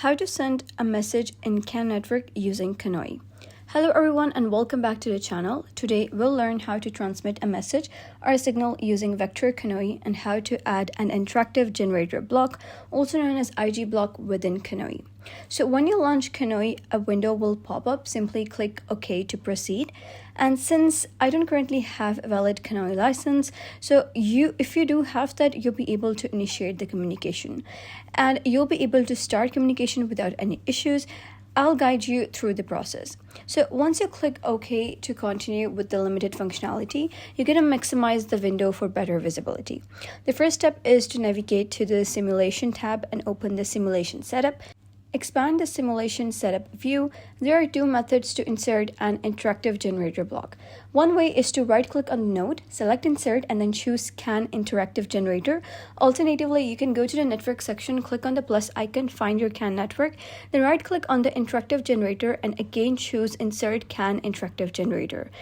How to send a message in CAN Network using CANoe. Hello everyone and welcome back to the channel. Today we'll learn how to transmit a message or a signal using vector CANoe and how to add an interactive generator block, also known as IG block, within CANoe. So when you launch CANoe, a window will pop up. Simply click OK to proceed. And since I don't currently have a valid CANoe license, so if you do have that, you'll be able to initiate the communication and you'll be able to start communication without any issues. I'll guide you through the process. So once you click OK to continue with the limited functionality, you're going to maximize the window for better visibility. The first step is to navigate to the Simulation tab and open the Simulation Setup. Expand the Simulation Setup view. There are two methods to insert an interactive generator block. One way is to right-click on the node, select Insert, and then choose CAN Interactive Generator. Alternatively, you can go to the Network section, click on the plus icon, find your CAN network, then right-click on the Interactive Generator, and again choose Insert CAN Interactive Generator.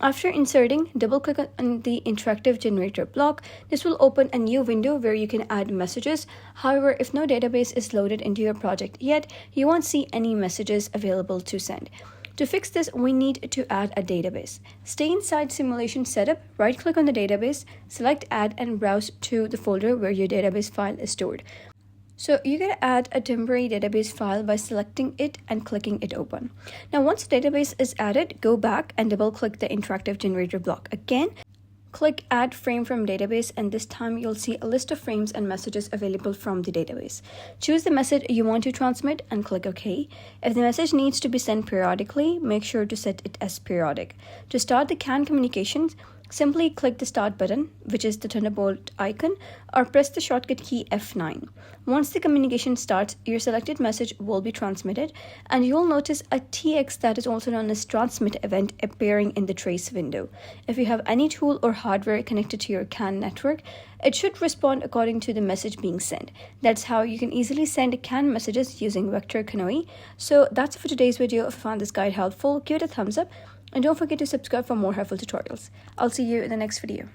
After inserting, double-click on the interactive generator block. This will open a new window where you can add messages. However, if no database is loaded into your project yet, you won't see any messages available to send. To fix this, we need to add a database. Stay inside Simulation Setup, right-click on the database, select Add, and browse to the folder where your database file is stored. So you're going to add a temporary database file by selecting it and clicking it open. Now, once the database is added, go back and double-click the interactive generator block. Again, click Add Frame from Database, and this time you'll see a list of frames and messages available from the database. Choose the message you want to transmit and click OK. If the message needs to be sent periodically, make sure to set it as periodic. To start the CAN communications, simply click the Start button, which is the Thunderbolt icon, or press the shortcut key F9. Once the communication starts, your selected message will be transmitted, and you'll notice a TX, that is also known as transmit event, appearing in the trace window. If you have any tool or hardware connected to your CAN network, it should respond according to the message being sent. That's how you can easily send CAN messages using vector CANoe. So that's it for today's video. If you found this guide helpful, give it a thumbs up. And don't forget to subscribe for more helpful tutorials. I'll see you in the next video.